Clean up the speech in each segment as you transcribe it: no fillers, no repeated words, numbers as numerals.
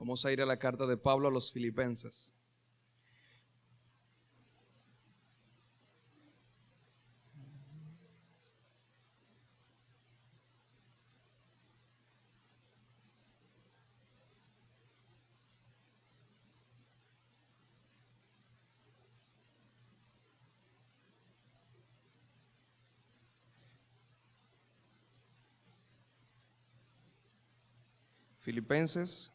Vamos a ir a la carta de Pablo a los Filipenses. Filipenses,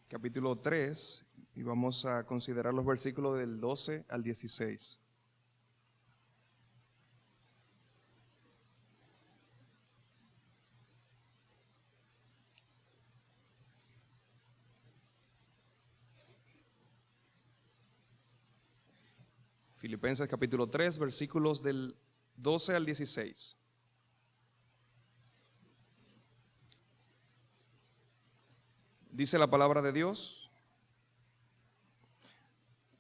capítulo 3, y vamos a considerar los versículos del 12 al 16. Filipenses capítulo 3, versículos del 12 al 16. Dice la palabra de Dios: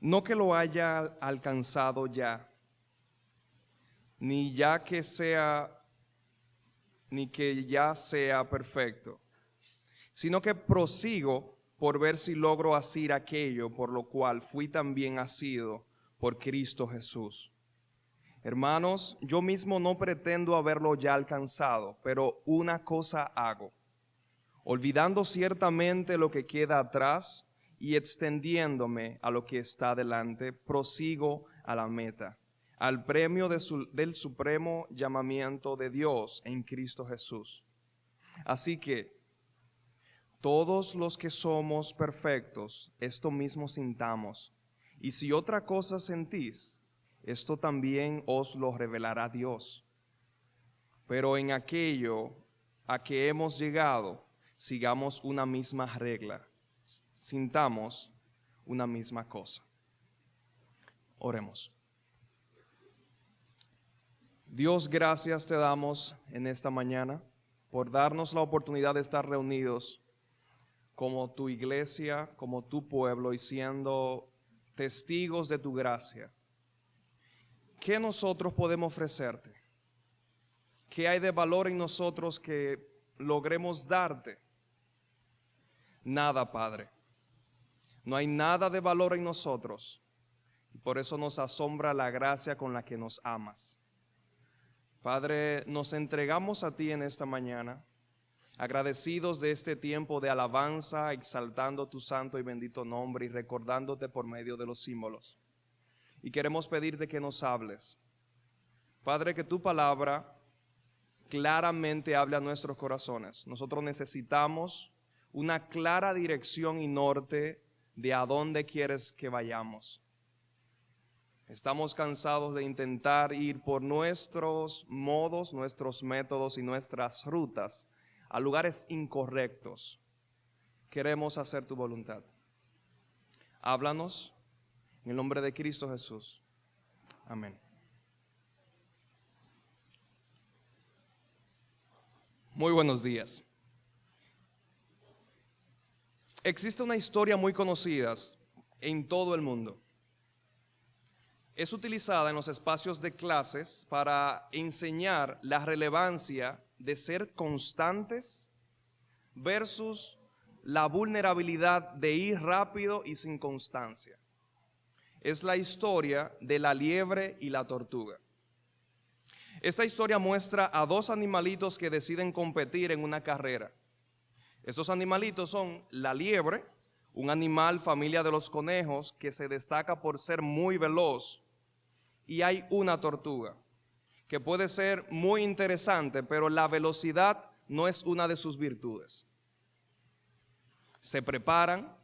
no que lo haya alcanzado ya, ni que ya sea perfecto, sino que prosigo por ver si logro asir aquello por lo cual fui también asido por Cristo Jesús. Hermanos, yo mismo no pretendo haberlo ya alcanzado, pero una cosa hago, olvidando ciertamente lo que queda atrás y extendiéndome a lo que está delante, prosigo a la meta, al premio del supremo llamamiento de Dios en Cristo Jesús. Así que todos los que somos perfectos, esto mismo sintamos, y si otra cosa sentís, esto también os lo revelará Dios. Pero en aquello a que hemos llegado, sigamos una misma regla, sintamos una misma cosa. Oremos. Dios, gracias te damos en esta mañana por darnos la oportunidad de estar reunidos como tu iglesia, como tu pueblo, y siendo testigos de tu gracia. ¿Qué nosotros podemos ofrecerte? ¿Qué hay de valor en nosotros que logremos darte? Nada, Padre. No hay nada de valor en nosotros. Y por eso nos asombra la gracia con la que nos amas. Padre, nos entregamos a ti en esta mañana, agradecidos de este tiempo de alabanza, exaltando tu santo y bendito nombre y recordándote por medio de los símbolos. Y queremos pedirte que nos hables. Padre, que tu palabra claramente hable a nuestros corazones. Nosotros necesitamos una clara dirección y norte de a dónde quieres que vayamos. Estamos cansados de intentar ir por nuestros modos, nuestros métodos y nuestras rutas a lugares incorrectos. Queremos hacer tu voluntad. Háblanos en el nombre de Cristo Jesús. Amén. Muy buenos días. Existe una historia muy conocida en todo el mundo. Es utilizada en los espacios de clases para enseñar la relevancia de ser constantes versus la vulnerabilidad de ir rápido y sin constancia. Es la historia de la liebre y la tortuga. Esta historia muestra a dos animalitos que deciden competir en una carrera. Estos animalitos son la liebre, un animal familia de los conejos que se destaca por ser muy veloz, y hay una tortuga que puede ser muy interesante, pero la velocidad no es una de sus virtudes. Se preparan,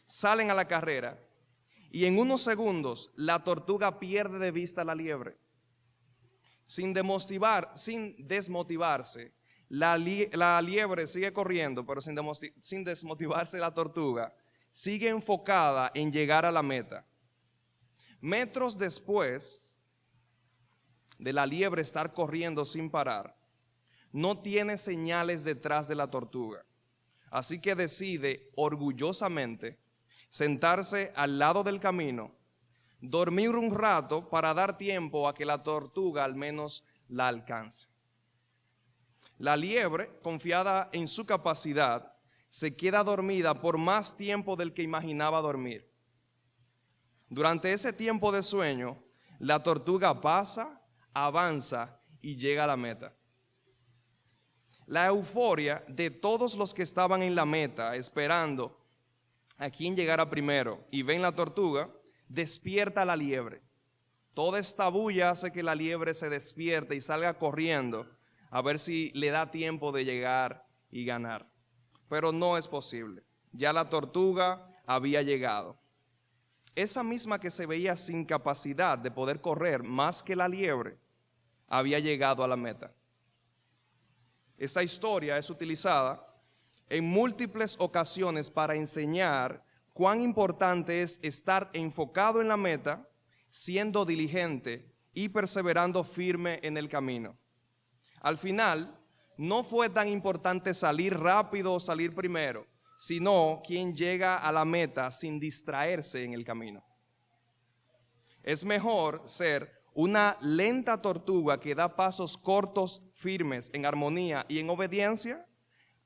salen a la carrera y en unos segundos la tortuga pierde de vista a la liebre. Sin desmotivarse, la liebre sigue corriendo, pero sin desmotivarse la tortuga sigue enfocada en llegar a la meta. Metros después de la liebre estar corriendo sin parar, no tiene señales detrás de la tortuga. Así que decide orgullosamente sentarse al lado del camino, dormir un rato para dar tiempo a que la tortuga al menos la alcance. La liebre, confiada en su capacidad, se queda dormida por más tiempo del que imaginaba dormir. Durante ese tiempo de sueño, la tortuga pasa, avanza y llega a la meta. La euforia de todos los que estaban en la meta esperando a quien llegara primero y ven la tortuga, despierta a la liebre. Toda esta bulla hace que la liebre se despierte y salga corriendo a ver si le da tiempo de llegar y ganar. Pero no es posible. Ya la tortuga había llegado. Esa misma que se veía sin capacidad de poder correr más que la liebre, había llegado a la meta. Esta historia es utilizada en múltiples ocasiones para enseñar cuán importante es estar enfocado en la meta, siendo diligente y perseverando firme en el camino. Al final, no fue tan importante salir rápido o salir primero, sino quien llega a la meta sin distraerse en el camino. Es mejor ser una lenta tortuga que da pasos cortos, firmes, en armonía y en obediencia,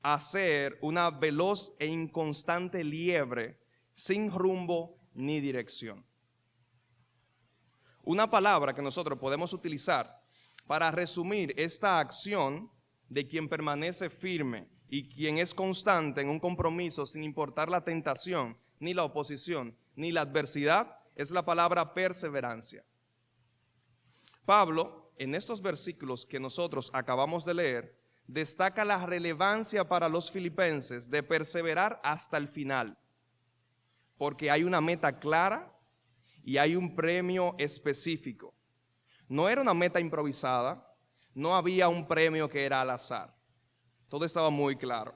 a ser una veloz e inconstante liebre sin rumbo ni dirección. Una palabra que nosotros podemos utilizar para resumir esta acción de quien permanece firme y quien es constante en un compromiso sin importar la tentación, ni la oposición, ni la adversidad, es la palabra perseverancia. Pablo, en estos versículos que nosotros acabamos de leer, destaca la relevancia para los filipenses de perseverar hasta el final, porque hay una meta clara y hay un premio específico. No era una meta improvisada, no había un premio que era al azar. Todo estaba muy claro.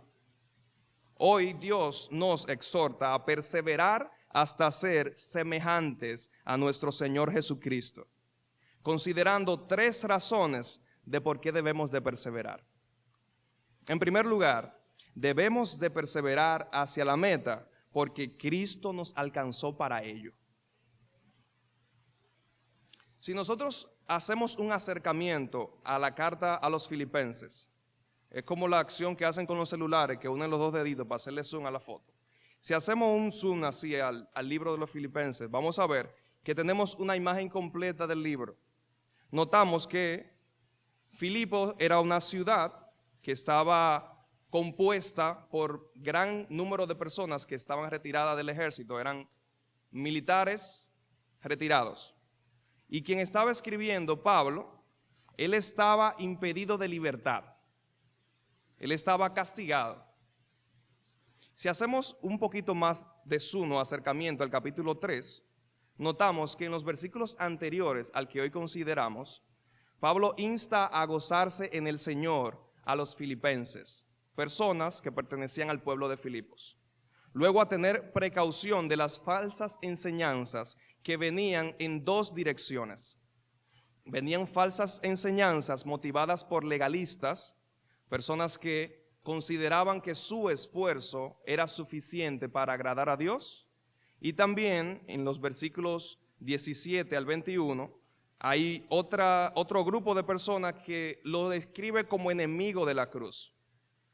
Hoy Dios nos exhorta a perseverar hasta ser semejantes a nuestro Señor Jesucristo, considerando 3 razones de por qué debemos de perseverar. En primer lugar, debemos de perseverar hacia la meta porque Cristo nos alcanzó para ello. Si nosotros hacemos un acercamiento a la carta a los filipenses, es como la acción que hacen con los celulares, que unen los 2 deditos para hacerle zoom a la foto. Si hacemos un zoom así al libro de los filipenses, vamos a ver que tenemos una imagen completa del libro. Notamos que Filipo era una ciudad que estaba compuesta por gran número de personas que estaban retiradas del ejército, eran militares retirados. Y quien estaba escribiendo, Pablo, él estaba impedido de libertad. Él estaba castigado. Si hacemos un poquito más de zoom o acercamiento al capítulo 3, notamos que en los versículos anteriores al que hoy consideramos, Pablo insta a gozarse en el Señor a los filipenses, personas que pertenecían al pueblo de Filipos. Luego a tener precaución de las falsas enseñanzas que venían en 2 direcciones. Venían falsas enseñanzas motivadas por legalistas, personas que consideraban que su esfuerzo era suficiente para agradar a Dios. Y también en los versículos 17 al 21 hay otro grupo de personas que lo describe como enemigo de la cruz.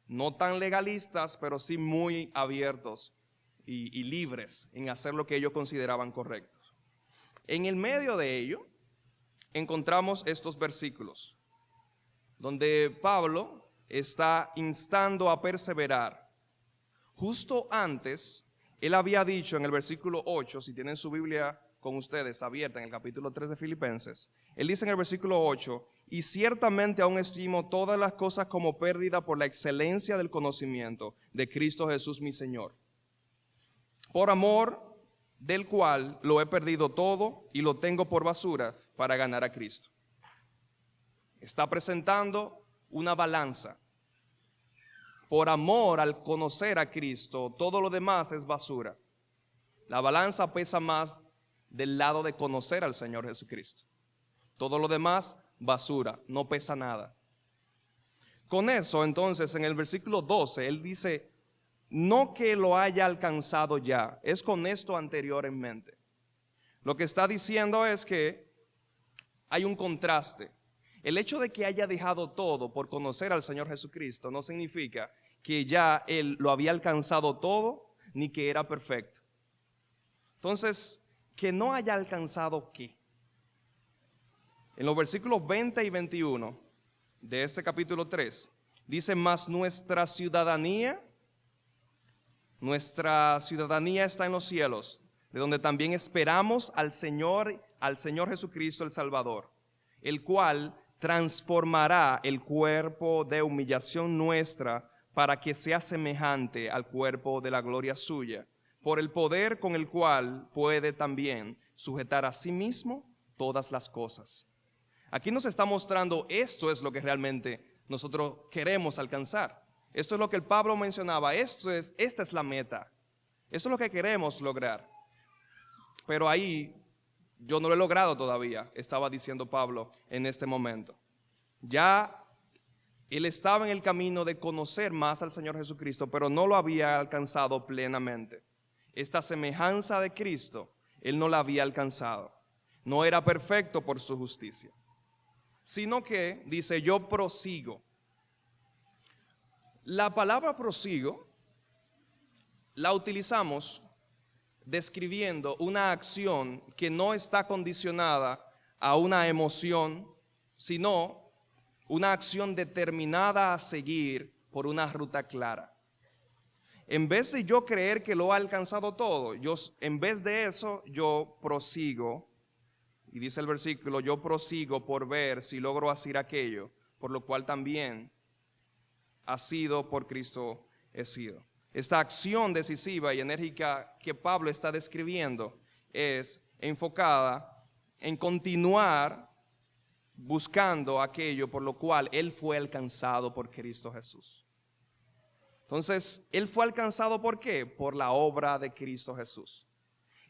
No tan legalistas, pero sí muy abiertos y libres en hacer lo que ellos consideraban correcto. En el medio de ello encontramos estos versículos donde Pablo está instando a perseverar. Justo antes, él había dicho en el versículo 8, si tienen su Biblia con ustedes abierta en el capítulo 3 de Filipenses, él dice en el versículo 8, y ciertamente aún estimo todas las cosas como pérdida por la excelencia del conocimiento de Cristo Jesús mi Señor, por amor del cual lo he perdido todo y lo tengo por basura para ganar a Cristo. Está presentando una balanza. Por amor al conocer a Cristo, todo lo demás es basura. La balanza pesa más del lado de conocer al Señor Jesucristo. Todo lo demás, basura, no pesa nada. Con eso, entonces, en el versículo 12, él dice, no que lo haya alcanzado ya, es con esto anterior en mente. Lo que está diciendo es que hay un contraste. El hecho de que haya dejado todo por conocer al Señor Jesucristo no significa que ya él lo había alcanzado todo, ni que era perfecto. Entonces, que no haya alcanzado ¿qué? En los versículos 20 y 21 de este capítulo 3, dice, mas nuestra ciudadanía está en los cielos, de donde también esperamos al Señor Jesucristo el Salvador, el cual transformará el cuerpo de humillación nuestra para que sea semejante al cuerpo de la gloria suya, por el poder con el cual puede también sujetar a sí mismo todas las cosas. Aquí nos está mostrando esto es lo que realmente nosotros queremos alcanzar. Esto es lo que el Pablo mencionaba, esta es la meta, esto es lo que queremos lograr. Pero ahí yo no lo he logrado todavía, estaba diciendo Pablo en este momento. Ya él estaba en el camino de conocer más al Señor Jesucristo, pero no lo había alcanzado plenamente. Esta semejanza de Cristo, él no la había alcanzado. No era perfecto por su justicia, sino que dice, yo prosigo. La palabra prosigo la utilizamos describiendo una acción que no está condicionada a una emoción, sino una acción determinada a seguir por una ruta clara. En vez de yo creer que lo ha alcanzado todo, en vez de eso, yo prosigo. Y dice el versículo, yo prosigo por ver si logro hacer aquello, por lo cual también ha sido por Cristo he sido. Esta acción decisiva y enérgica que Pablo está describiendo es enfocada en continuar buscando aquello por lo cual él fue alcanzado por Cristo Jesús. Entonces, él fue alcanzado ¿por qué? Por la obra de Cristo Jesús.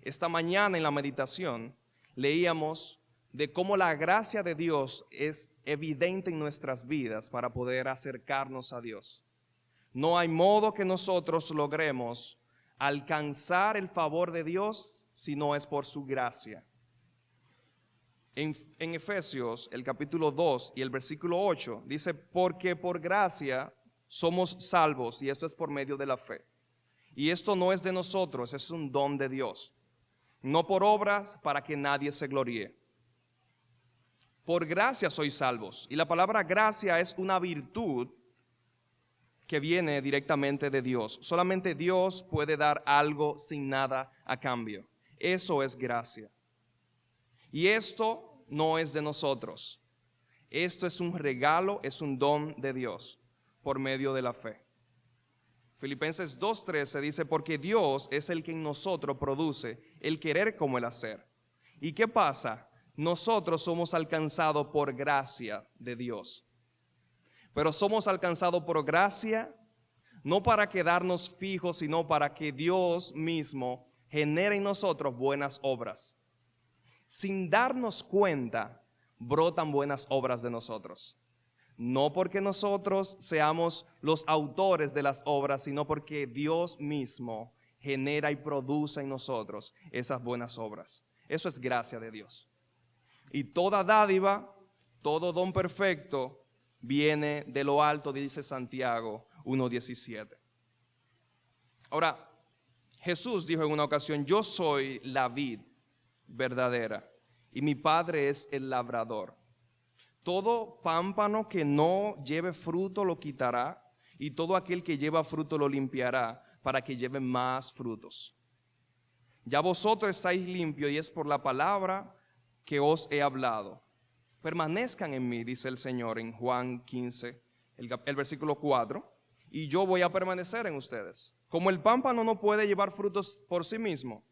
Esta mañana en la meditación leíamos de cómo la gracia de Dios es evidente en nuestras vidas para poder acercarnos a Dios. No hay modo que nosotros logremos alcanzar el favor de Dios si no es por su gracia. En Efesios, el capítulo 2 y el versículo 8, dice, porque por gracia somos salvos, y esto es por medio de la fe. Y esto no es de nosotros, es un don de Dios. No por obras para que nadie se gloríe. Por gracia sois salvos. Y la palabra gracia es una virtud que viene directamente de Dios. Solamente Dios puede dar algo sin nada a cambio. Eso es gracia. Y esto no es de nosotros. Esto es un regalo, es un don de Dios por medio de la fe. Filipenses 2:13 dice, porque Dios es el que en nosotros produce el querer como el hacer. ¿Y qué pasa? Nosotros somos alcanzados por gracia de Dios. Pero somos alcanzados por gracia no para quedarnos fijos, sino para que Dios mismo genere en nosotros buenas obras. Sin darnos cuenta, brotan buenas obras de nosotros. No porque nosotros seamos los autores de las obras, sino porque Dios mismo genera y produce en nosotros esas buenas obras. Eso es gracia de Dios. Y toda dádiva, todo don perfecto viene de lo alto, dice Santiago 1:17. Ahora, Jesús dijo en una ocasión, yo soy la vid verdadera y mi Padre es el labrador. Todo pámpano que no lleve fruto lo quitará, y todo aquel que lleva fruto lo limpiará, para que lleve más frutos. Ya vosotros estáis limpios, y es por la palabra que os he hablado. Permanezcan en mí, dice el Señor en Juan 15, el versículo 4, y yo voy a permanecer en ustedes. Como el pámpano no puede llevar frutos por sí mismo,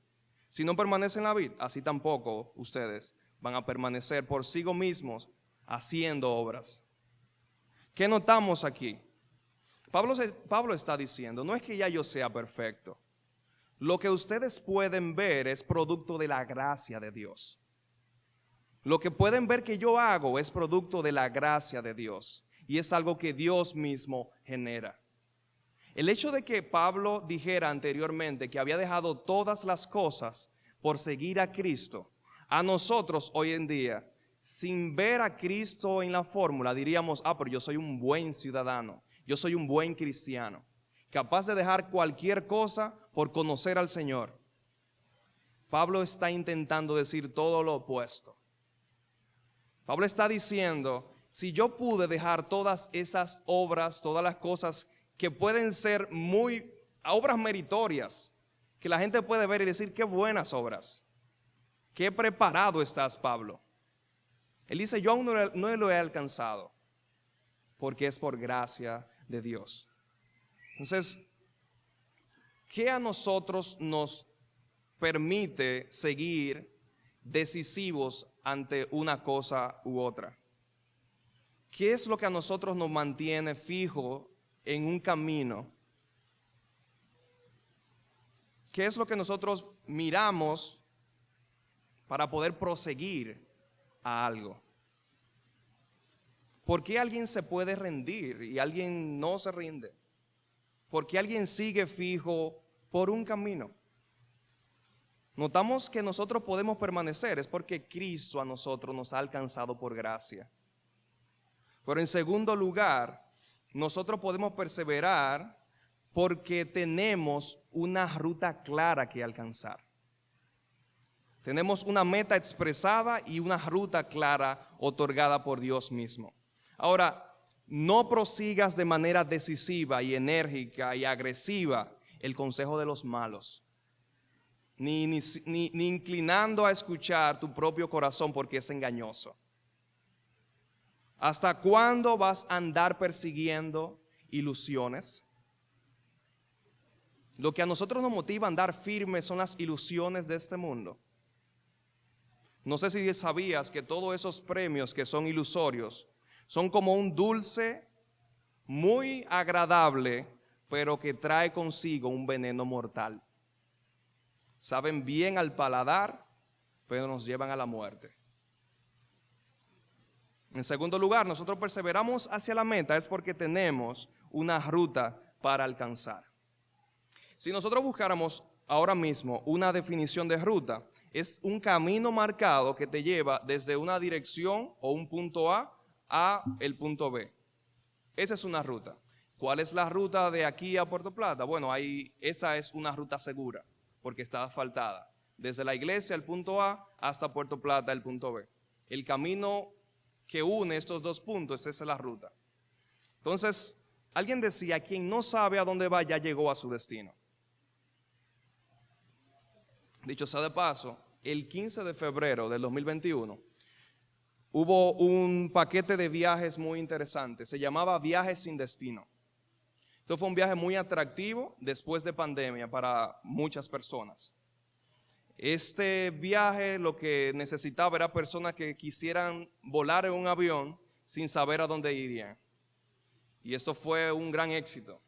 si no permanece en la vid, así tampoco ustedes van a permanecer por sí mismos haciendo obras. ¿Qué notamos aquí? Pablo está diciendo, no es que ya yo sea perfecto. Lo que ustedes pueden ver es producto de la gracia de Dios. Lo que pueden ver que yo hago es producto de la gracia de Dios. Y es algo que Dios mismo genera. El hecho de que Pablo dijera anteriormente que había dejado todas las cosas por seguir a Cristo, a nosotros hoy en día, sin ver a Cristo en la fórmula, diríamos, pero yo soy un buen ciudadano, yo soy un buen cristiano. capaz de dejar cualquier cosa por conocer al Señor. Pablo está intentando decir todo lo opuesto. Pablo está diciendo, si yo pude dejar todas esas obras, todas las cosas que pueden ser obras meritorias, que la gente puede ver y decir, qué buenas obras, qué preparado estás, Pablo. Él dice, yo aún no lo he alcanzado, porque es por gracia de Dios. Entonces, ¿qué a nosotros nos permite seguir decisivos ante una cosa u otra? ¿Qué es lo que a nosotros nos mantiene fijos en un camino? ¿Qué es lo que nosotros miramos para poder proseguir a algo? ¿Por qué alguien se puede rendir y alguien no se rinde? ¿Por qué alguien sigue fijo por un camino? Notamos que nosotros podemos permanecer, es porque Cristo a nosotros nos ha alcanzado por gracia. Pero en segundo lugar, nosotros podemos perseverar porque tenemos una ruta clara que alcanzar. Tenemos una meta expresada y una ruta clara otorgada por Dios mismo. Ahora, no prosigas de manera decisiva y enérgica y agresiva el consejo de los malos, ni inclinando a escuchar tu propio corazón porque es engañoso. ¿Hasta cuándo vas a andar persiguiendo ilusiones? Lo que a nosotros nos motiva a andar firmes son las ilusiones de este mundo. No sé si sabías que todos esos premios que son ilusorios son como un dulce muy agradable, pero que trae consigo un veneno mortal. Saben bien al paladar, pero nos llevan a la muerte. En segundo lugar, nosotros perseveramos hacia la meta es porque tenemos una ruta para alcanzar. Si nosotros buscáramos ahora mismo una definición de ruta, es un camino marcado que te lleva desde una dirección o un punto A el punto B. Esa es una ruta. ¿Cuál es la ruta de aquí a Puerto Plata? Bueno, esa es una ruta segura porque está asfaltada. Desde la iglesia, el punto A, hasta Puerto Plata, el punto B. El camino que une estos dos puntos, esa es la ruta. Entonces, alguien decía, quien no sabe a dónde va ya llegó a su destino. Dicho sea de paso, el 15 de febrero del 2021 hubo un paquete de viajes muy interesante, se llamaba Viajes sin Destino. Esto fue un viaje muy atractivo después de pandemia para muchas personas. Este viaje lo que necesitaba era personas que quisieran volar en un avión sin saber a dónde irían. Y esto fue un gran éxito.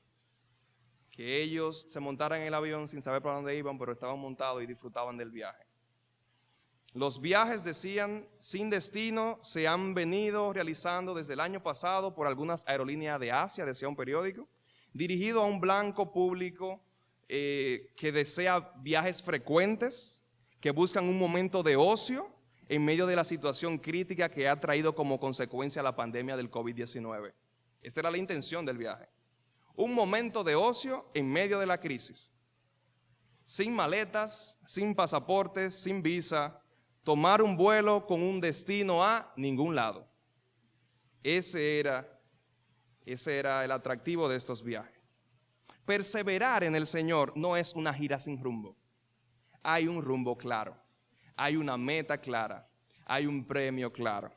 Que ellos se montaran en el avión sin saber para dónde iban, pero estaban montados y disfrutaban del viaje. Los viajes, decían, sin destino se han venido realizando desde el año pasado por algunas aerolíneas de Asia, decía un periódico, dirigido a un blanco público que desea viajes frecuentes, que buscan un momento de ocio en medio de la situación crítica que ha traído como consecuencia la pandemia del COVID-19. Esta era la intención del viaje. Un momento de ocio en medio de la crisis. Sin maletas, sin pasaportes, sin visa, tomar un vuelo con un destino a ningún lado. Ese era el atractivo de estos viajes. Perseverar en el Señor no es una gira sin rumbo. Hay un rumbo claro, hay una meta clara, hay un premio claro.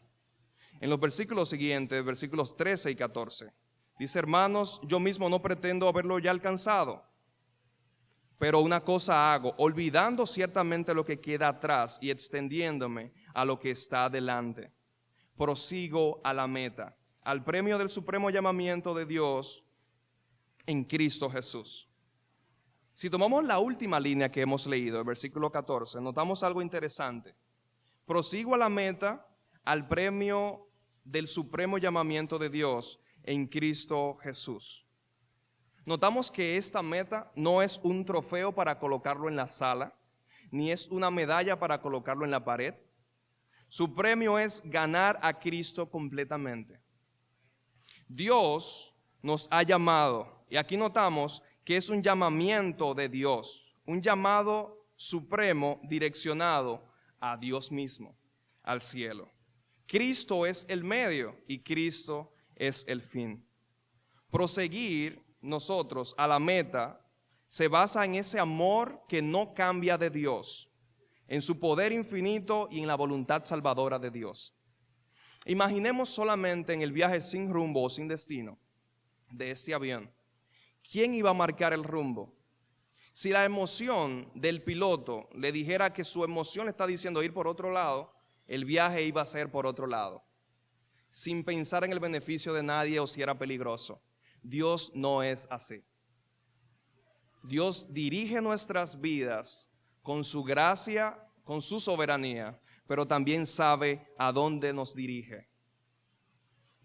En los versículos siguientes, versículos 13 y 14, dice, hermanos, yo mismo no pretendo haberlo ya alcanzado, pero una cosa hago, olvidando ciertamente lo que queda atrás y extendiéndome a lo que está adelante. Prosigo a la meta, al premio del supremo llamamiento de Dios en Cristo Jesús. Si tomamos la última línea que hemos leído, el versículo 14, notamos algo interesante. Prosigo a la meta, al premio del supremo llamamiento de Dios en Cristo Jesús. Notamos que esta meta no es un trofeo para colocarlo en la sala, ni es una medalla para colocarlo en la pared. Su premio es ganar a Cristo completamente. Dios nos ha llamado, y aquí notamos que es un llamamiento de Dios, un llamado supremo direccionado a Dios mismo, al cielo. Cristo es el medio y Cristo es el fin. Proseguir nosotros a la meta se basa en ese amor que no cambia de Dios, en su poder infinito y en la voluntad salvadora de Dios. Imaginemos solamente en el viaje sin rumbo o sin destino de este avión. ¿Quién iba a marcar el rumbo? Si la emoción del piloto le dijera que su emoción le está diciendo ir por otro lado, el viaje iba a ser por otro lado, sin pensar en el beneficio de nadie o si era peligroso. Dios no es así. Dios dirige nuestras vidas con su gracia, con su soberanía, pero también sabe a dónde nos dirige.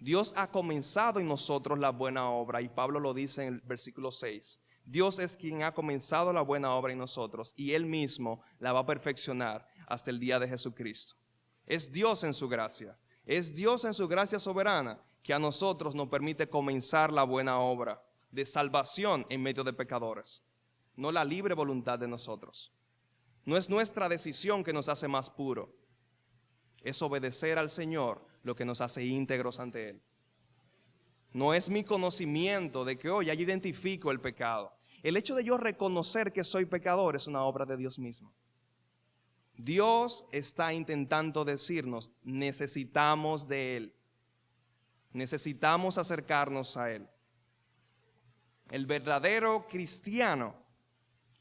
Dios ha comenzado en nosotros la buena obra, y Pablo lo dice en el versículo 6. Dios es quien ha comenzado la buena obra en nosotros y Él mismo la va a perfeccionar hasta el día de Jesucristo. Es Dios en su gracia, es Dios en su gracia soberana que a nosotros nos permite comenzar la buena obra de salvación en medio de pecadores, no la libre voluntad de nosotros. No es nuestra decisión que nos hace más puros, es obedecer al Señor lo que nos hace íntegros ante Él. No es mi conocimiento de que hoy ya yo identifico el pecado. El hecho de yo reconocer que soy pecador es una obra de Dios mismo. Dios está intentando decirnos, necesitamos de Él. Necesitamos acercarnos a Él. El verdadero cristiano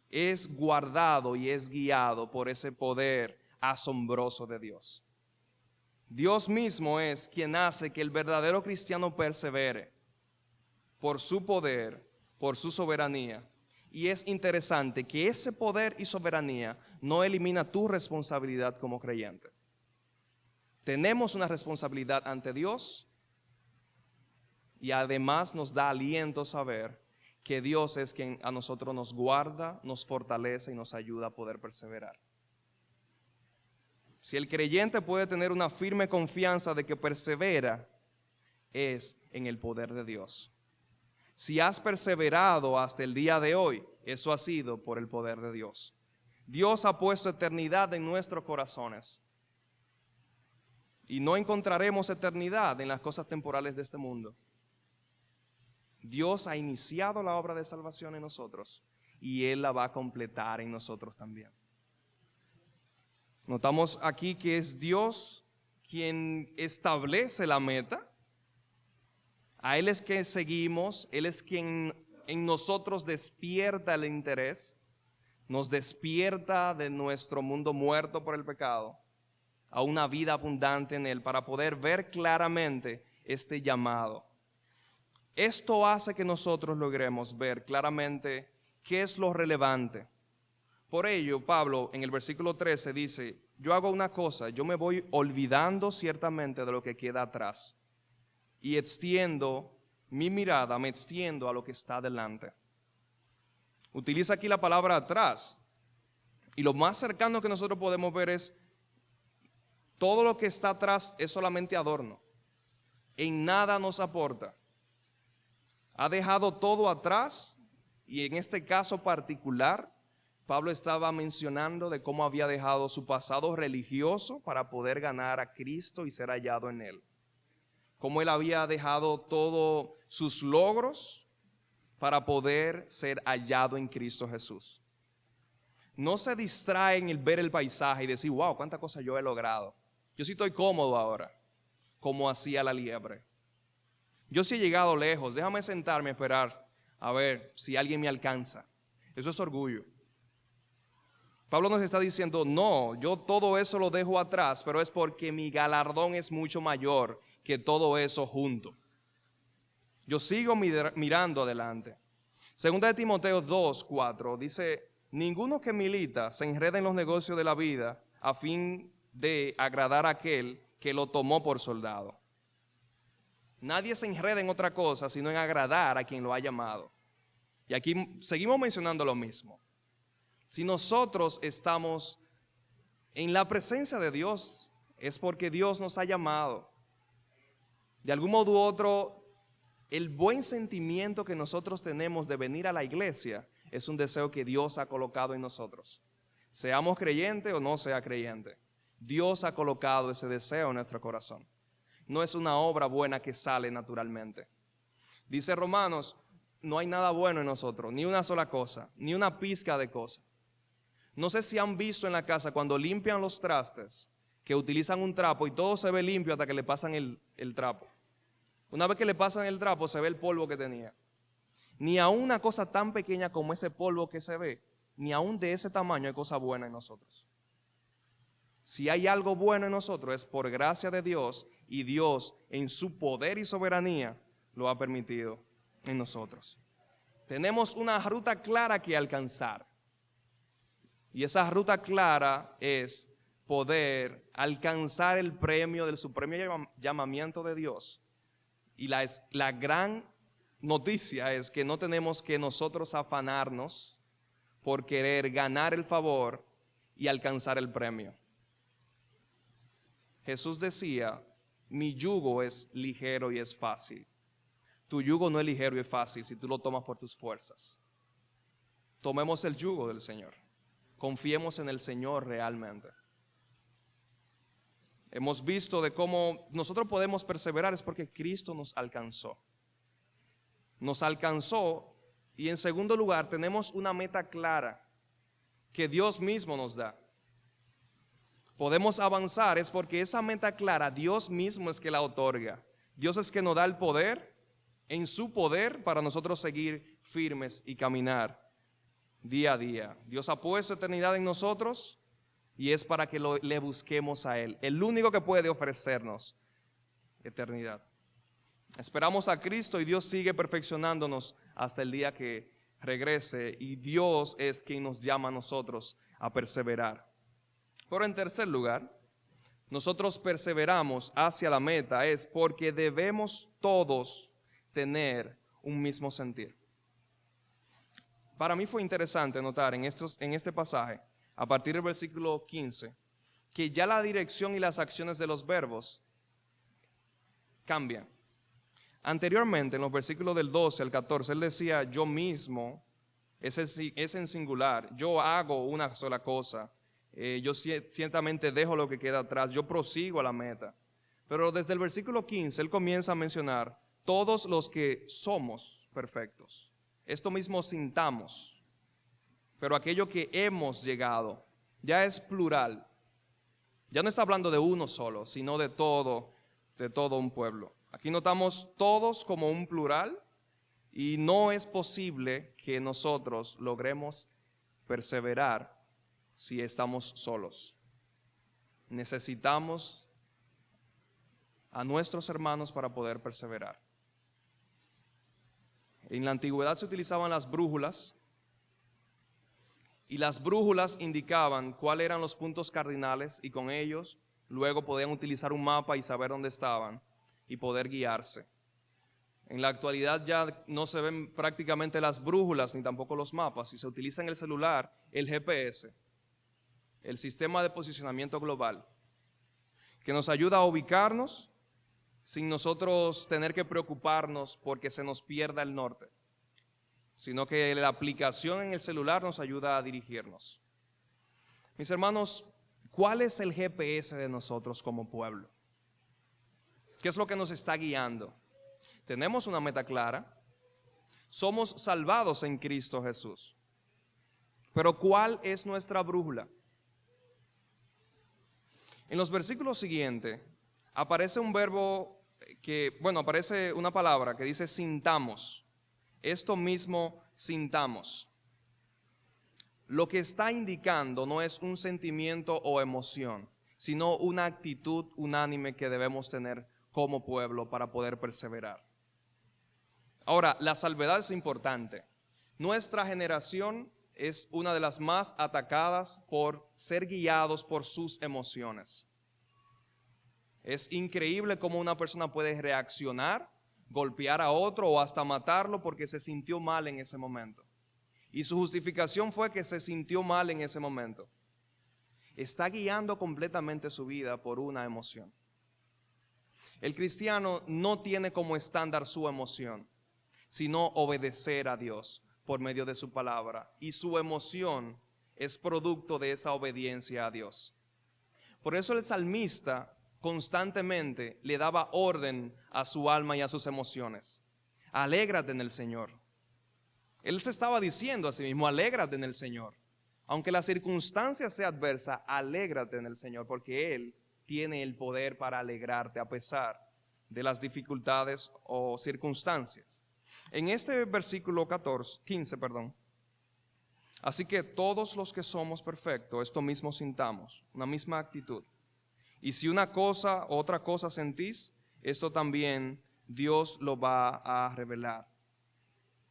es guardado y es guiado por ese poder asombroso de Dios. Dios mismo es quien hace que el verdadero cristiano persevere por su poder, por su soberanía. Y es interesante que ese poder y soberanía no elimina tu responsabilidad como creyente. Tenemos una responsabilidad ante Dios y además nos da aliento saber que Dios es quien a nosotros nos guarda, nos fortalece y nos ayuda a poder perseverar. Si el creyente puede tener una firme confianza de que persevera, es en el poder de Dios. Si has perseverado hasta el día de hoy, eso ha sido por el poder de Dios. Dios ha puesto eternidad en nuestros corazones. Y no encontraremos eternidad en las cosas temporales de este mundo. Dios ha iniciado la obra de salvación en nosotros y Él la va a completar en nosotros también. Notamos aquí que es Dios quien establece la meta. A Él es que seguimos, Él es quien en nosotros despierta el interés, nos despierta de nuestro mundo muerto por el pecado a una vida abundante en Él para poder ver claramente este llamado. Esto hace que nosotros logremos ver claramente qué es lo relevante. Por ello, Pablo en el versículo 13 dice, yo hago una cosa, yo me voy olvidando ciertamente de lo que queda atrás y extiendo mi mirada, me extiendo a lo que está delante. Utiliza aquí la palabra atrás y lo más cercano que nosotros podemos ver es todo lo que está atrás es solamente adorno, en nada nos aporta. Ha dejado todo atrás y en este caso particular, Pablo estaba mencionando de cómo había dejado su pasado religioso para poder ganar a Cristo y ser hallado en Él. Cómo él había dejado todos sus logros para poder ser hallado en Cristo Jesús. No se distrae en el ver el paisaje y decir, wow, cuántas cosas yo he logrado. Yo sí estoy cómodo ahora, como hacía la liebre. Yo sí he llegado lejos, déjame sentarme a esperar a ver si alguien me alcanza. Eso es orgullo. Pablo nos está diciendo, no, yo todo eso lo dejo atrás, pero es porque mi galardón es mucho mayor que todo eso junto. Yo sigo mirando adelante. Segunda de Timoteo 2:4 dice, ninguno que milita se enreda en los negocios de la vida a fin de agradar a aquel que lo tomó por soldado. Nadie se enreda en otra cosa sino en agradar a quien lo ha llamado. Y aquí seguimos mencionando lo mismo. Si nosotros estamos en la presencia de Dios, es porque Dios nos ha llamado. De algún modo u otro, El buen sentimiento que nosotros tenemos de venir a la iglesia es un deseo que Dios ha colocado en nosotros. Seamos creyentes o no sea creyente, Dios ha colocado ese deseo en nuestro corazón. No es una obra buena que sale naturalmente. Dice Romanos, no hay nada bueno en nosotros, ni una sola cosa, ni una pizca de cosa. No sé si han visto en la casa cuando limpian los trastes, que utilizan un trapo y todo se ve limpio hasta que le pasan el trapo. Una vez que le pasan el trapo se ve el polvo que tenía. Ni aún una cosa tan pequeña como ese polvo que se ve, ni aún de ese tamaño hay cosa buena en nosotros. Si hay algo bueno en nosotros es por gracia de Dios, y Dios en su poder y soberanía lo ha permitido en nosotros. Tenemos una ruta clara que alcanzar. Y esa ruta clara es poder alcanzar el premio del supremo llamamiento de Dios. Y la gran noticia es que no tenemos que nosotros afanarnos por querer ganar el favor y alcanzar el premio. Jesús decía, mi yugo es ligero y es fácil. Tu yugo no es ligero y es fácil si tú lo tomas por tus fuerzas. Tomemos el yugo del Señor. Confiemos en el Señor realmente. Hemos visto de cómo nosotros podemos perseverar es porque Cristo nos alcanzó. Nos alcanzó, y en segundo lugar tenemos una meta clara que Dios mismo nos da. Podemos avanzar es porque esa meta clara Dios mismo es que la otorga. Dios es que nos da el poder, en su poder, para nosotros seguir firmes y caminar día a día. Dios ha puesto eternidad en nosotros y es para que le busquemos a Él, el único que puede ofrecernos eternidad. Esperamos a Cristo y Dios sigue perfeccionándonos hasta el día que regrese, y Dios es quien nos llama a nosotros a perseverar. Pero en tercer lugar, nosotros perseveramos hacia la meta es porque debemos todos tener un mismo sentir. Para mí fue interesante notar en este pasaje, a partir del versículo 15, que ya la dirección y las acciones de los verbos cambian. Anteriormente, en los versículos del 12 al 14, él decía yo mismo, es en singular, yo hago una sola cosa, yo ciertamente dejo lo que queda atrás, yo prosigo a la meta. Pero desde el versículo 15, él comienza a mencionar todos los que somos perfectos. Esto mismo sintamos, pero aquello que hemos llegado ya es plural. Ya no está hablando de uno solo, sino de todo un pueblo. Aquí notamos todos como un plural, y no es posible que nosotros logremos perseverar si estamos solos. Necesitamos a nuestros hermanos para poder perseverar. En la antigüedad se utilizaban las brújulas, y las brújulas indicaban cuáles eran los puntos cardinales, y con ellos luego podían utilizar un mapa y saber dónde estaban y poder guiarse. En la actualidad ya no se ven prácticamente las brújulas ni tampoco los mapas, y se utiliza en el celular el GPS, el sistema de posicionamiento global, que nos ayuda a ubicarnos sin nosotros tener que preocuparnos porque se nos pierda el norte, sino que la aplicación en el celular nos ayuda a dirigirnos. Mis hermanos, ¿cuál es el GPS de nosotros como pueblo? ¿Qué es lo que nos está guiando? Tenemos una meta clara, somos salvados en Cristo Jesús, pero ¿cuál es nuestra brújula? En los versículos siguientes aparece un verbo aparece una palabra que dice sintamos. Esto mismo sintamos. Lo que está indicando no es un sentimiento o emoción, sino una actitud unánime que debemos tener como pueblo para poder perseverar. Ahora, la salvedad es importante. Nuestra generación es una de las más atacadas por ser guiados por sus emociones. Es increíble cómo una persona puede reaccionar, golpear a otro o hasta matarlo porque se sintió mal en ese momento. Y su justificación fue que se sintió mal en ese momento. Está guiando completamente su vida por una emoción. El cristiano no tiene como estándar su emoción, sino obedecer a Dios por medio de su palabra. Y su emoción es producto de esa obediencia a Dios. Por eso el salmista constantemente le daba orden a su alma y a sus emociones. Alégrate en el Señor. Él se estaba diciendo a sí mismo, alégrate en el Señor. Aunque la circunstancia sea adversa, alégrate en el Señor, porque Él tiene el poder para alegrarte a pesar de las dificultades o circunstancias. En este versículo 15, así que todos los que somos perfectos, esto mismo sintamos, una misma actitud. Y si una cosa, otra cosa sentís, esto también Dios lo va a revelar.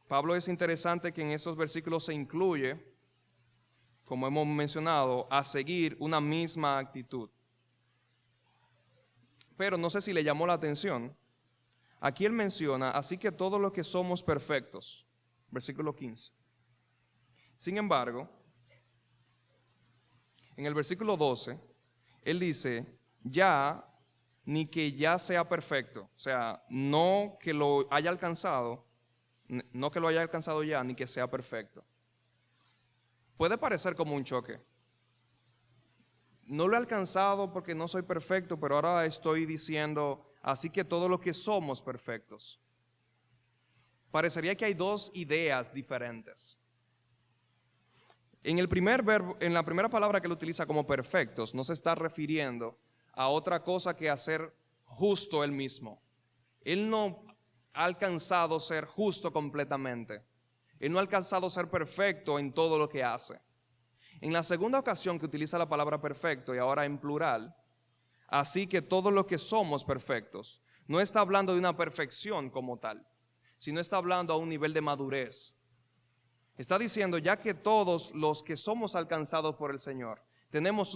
Pablo, es interesante que en estos versículos se incluye, como hemos mencionado, a seguir una misma actitud. Pero no sé si le llamó la atención. Aquí él menciona, así que todos los que somos perfectos, versículo 15. Sin embargo, en el versículo 12, él dice, ya, ni que ya sea perfecto. O sea, no que lo haya alcanzado, no que lo haya alcanzado ya, ni que sea perfecto. Puede parecer como un choque. No lo he alcanzado porque no soy perfecto, pero ahora estoy diciendo, así que todos los que somos perfectos. Parecería que hay dos ideas diferentes. En el primer verbo, en la primera palabra que él utiliza como perfectos, no se está refiriendo a otra cosa que hacer justo él mismo. Él no ha alcanzado ser justo completamente. Él no ha alcanzado ser perfecto en todo lo que hace. En la segunda ocasión que utiliza la palabra perfecto, y ahora en plural, así que todos los que somos perfectos, no está hablando de una perfección como tal, sino está hablando a un nivel de madurez. Está diciendo, ya que todos los que somos alcanzados por el Señor, tenemos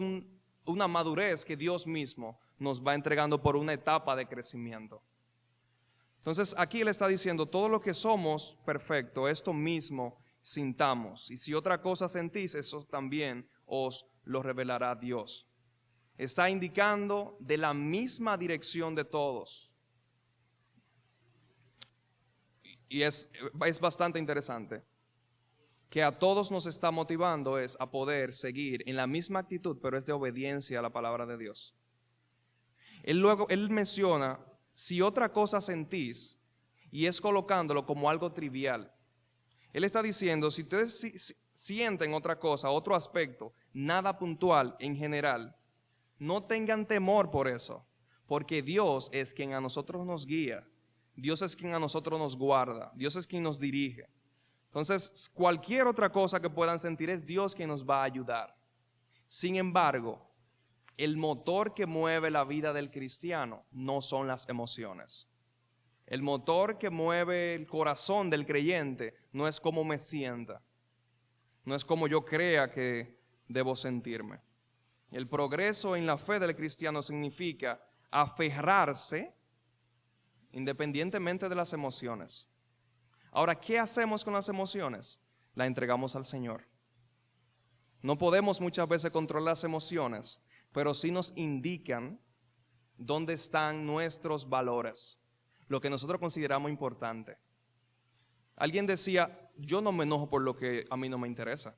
una madurez que Dios mismo nos va entregando por una etapa de crecimiento. Entonces aquí él está diciendo, todo lo que somos perfecto, esto mismo sintamos. Y si otra cosa sentís, eso también os lo revelará Dios. Está indicando de la misma dirección de todos. Y es bastante interesante que a todos nos está motivando es a poder seguir en la misma actitud, pero es de obediencia a la palabra de Dios. Él menciona, si otra cosa sentís, y es colocándolo como algo trivial. Él está diciendo, si ustedes sienten otra cosa, otro aspecto, nada puntual en general, no tengan temor por eso, porque Dios es quien a nosotros nos guía, Dios es quien a nosotros nos guarda, Dios es quien nos dirige. Entonces, cualquier otra cosa que puedan sentir es Dios quien nos va a ayudar. Sin embargo, el motor que mueve la vida del cristiano no son las emociones. El motor que mueve el corazón del creyente no es cómo me sienta, no es como yo crea que debo sentirme. El progreso en la fe del cristiano significa aferrarse independientemente de las emociones. Ahora, ¿qué hacemos con las emociones? La entregamos al Señor. No podemos muchas veces controlar las emociones, pero sí nos indican dónde están nuestros valores, lo que nosotros consideramos importante. Alguien decía, yo no me enojo por lo que a mí no me interesa.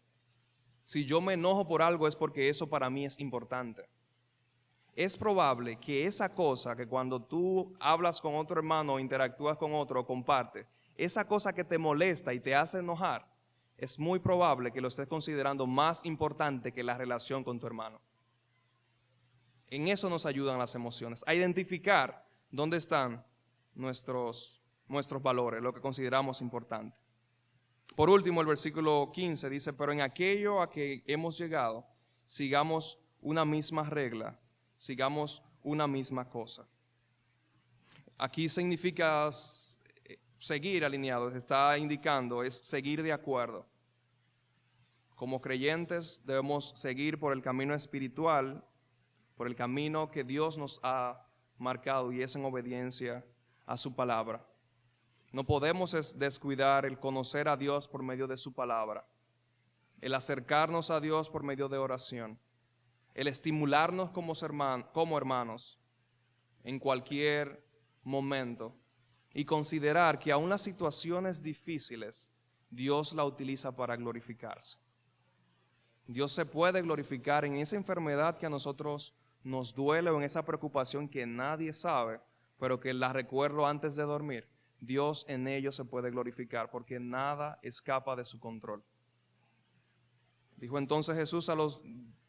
Si yo me enojo por algo es porque eso para mí es importante. Es probable que esa cosa que cuando tú hablas con otro hermano o interactúas con otro o compartes, esa cosa que te molesta y te hace enojar, es muy probable que lo estés considerando más importante que la relación con tu hermano. En eso nos ayudan las emociones, a identificar dónde están nuestros valores, lo que consideramos importante. Por último, el versículo 15 dice, pero en aquello a que hemos llegado, sigamos una misma regla, sigamos una misma cosa. Aquí significa seguir alineados, está indicando, es seguir de acuerdo. Como creyentes debemos seguir por el camino espiritual, por el camino que Dios nos ha marcado y es en obediencia a su palabra. No podemos descuidar el conocer a Dios por medio de su palabra, el acercarnos a Dios por medio de oración, el estimularnos como hermanos en cualquier momento y considerar que aún las situaciones difíciles, Dios la utiliza para glorificarse. Dios se puede glorificar en esa enfermedad que a nosotros nos duele o en esa preocupación que nadie sabe, pero que la recuerdo antes de dormir. Dios en ello se puede glorificar porque nada escapa de su control. Dijo entonces Jesús a los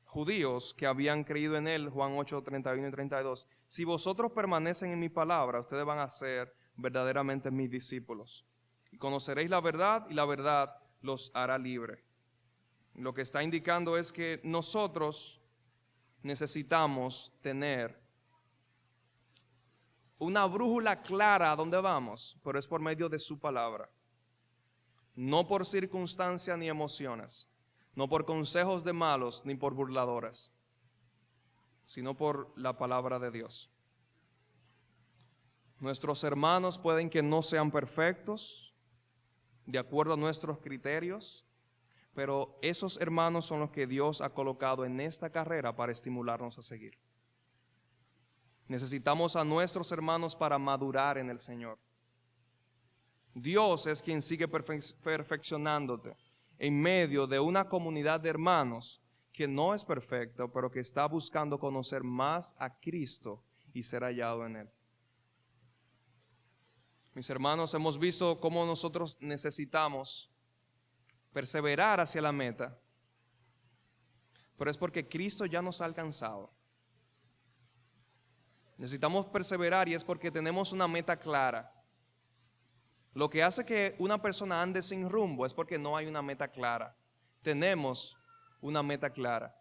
judíos que habían creído en él, Juan 8, 31 y 32, si vosotros permanecen en mi palabra, ustedes van a ser verdaderamente mis discípulos. Y conoceréis la verdad y la verdad los hará libre. Lo que está indicando es que nosotros necesitamos tener una brújula clara a dónde vamos, pero es por medio de su palabra. No por circunstancias ni emociones, no por consejos de malos ni por burladores, sino por la palabra de Dios. Nuestros hermanos pueden que no sean perfectos, de acuerdo a nuestros criterios, pero esos hermanos son los que Dios ha colocado en esta carrera para estimularnos a seguir. Necesitamos a nuestros hermanos para madurar en el Señor. Dios es quien sigue perfeccionándote en medio de una comunidad de hermanos que no es perfecta, pero que está buscando conocer más a Cristo y ser hallado en Él. Mis hermanos, hemos visto cómo nosotros necesitamos perseverar hacia la meta, pero es porque Cristo ya nos ha alcanzado. Necesitamos perseverar y es porque tenemos una meta clara. Lo que hace que una persona ande sin rumbo es porque no hay una meta clara. Tenemos una meta clara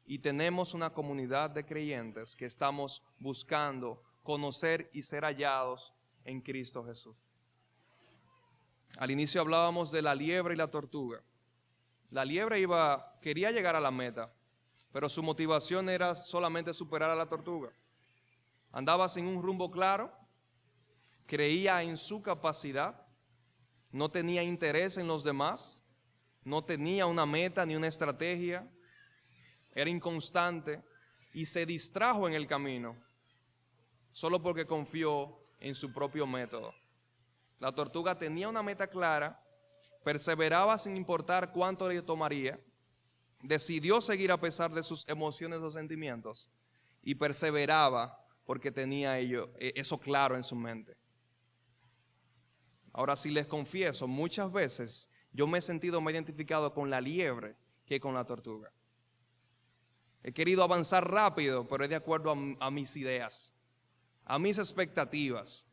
y tenemos una comunidad de creyentes que estamos buscando conocer y ser hallados en Cristo Jesús. Al inicio hablábamos de la liebre y la tortuga. La liebre quería llegar a la meta, pero su motivación era solamente superar a la tortuga. Andaba sin un rumbo claro, creía en su capacidad, no tenía interés en los demás, no tenía una meta ni una estrategia, era inconstante y se distrajo en el camino solo porque confió en su propio método. La tortuga tenía una meta clara, perseveraba sin importar cuánto le tomaría, decidió seguir a pesar de sus emociones o sentimientos y perseveraba porque tenía eso claro en su mente. Ahora sí les confieso, muchas veces yo me he sentido más identificado con la liebre que con la tortuga. He querido avanzar rápido, pero es de acuerdo a mis ideas, a mis expectativas.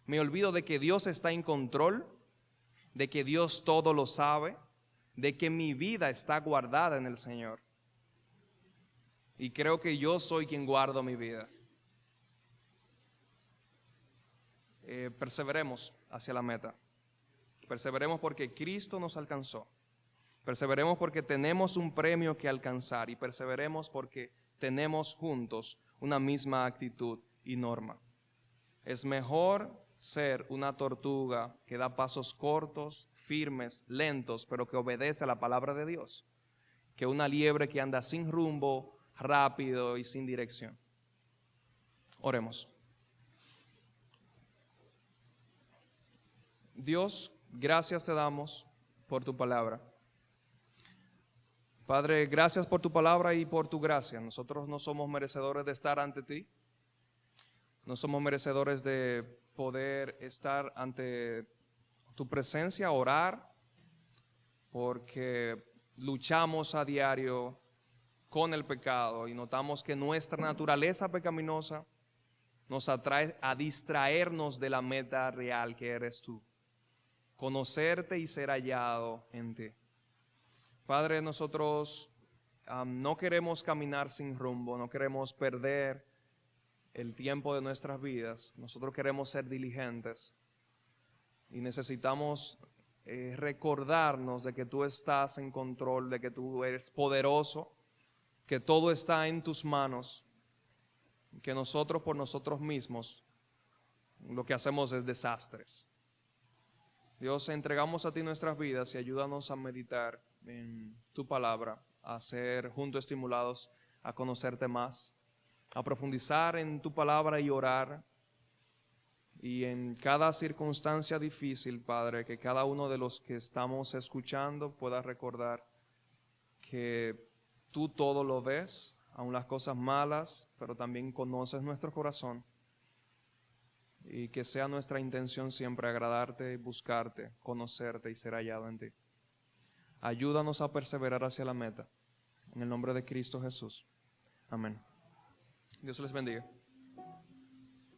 Me olvido de que Dios está en control, de que Dios todo lo sabe, de que mi vida está guardada en el Señor. Y creo que yo soy quien guardo mi vida. Perseveremos hacia la meta. Perseveremos porque Cristo nos alcanzó. Perseveremos porque tenemos un premio que alcanzar y perseveremos porque tenemos juntos una misma actitud y norma. Es mejor ser una tortuga que da pasos cortos, firmes, lentos, pero que obedece a la palabra de Dios, que una liebre que anda sin rumbo, rápido y sin dirección. Oremos. Dios, gracias te damos por tu palabra. Padre, gracias por tu palabra y por tu gracia. Nosotros no somos merecedores de estar ante ti. No somos merecedores de poder estar ante tu presencia, orar, porque luchamos a diario con el pecado y notamos que nuestra naturaleza pecaminosa nos atrae a distraernos de la meta real que eres tú. Conocerte y ser hallado en ti. Padre, nosotros no queremos caminar sin rumbo, no queremos perder el tiempo de nuestras vidas. Nosotros queremos ser diligentes y necesitamos recordarnos de que tú estás en control, de que tú eres poderoso, que todo está en tus manos, que nosotros por nosotros mismos lo que hacemos es desastres. Dios, entregamos a ti nuestras vidas y ayúdanos a meditar en tu palabra, a ser juntos estimulados a conocerte más, a profundizar en tu palabra y orar Y en cada circunstancia difícil, Padre, que cada uno de los que estamos escuchando pueda recordar que tú todo lo ves, aun las cosas malas, pero también conoces nuestro corazón. Y que sea nuestra intención siempre agradarte, buscarte, conocerte y ser hallado en ti. Ayúdanos a perseverar hacia la meta. En el nombre de Cristo Jesús. Amén. Dios les bendiga.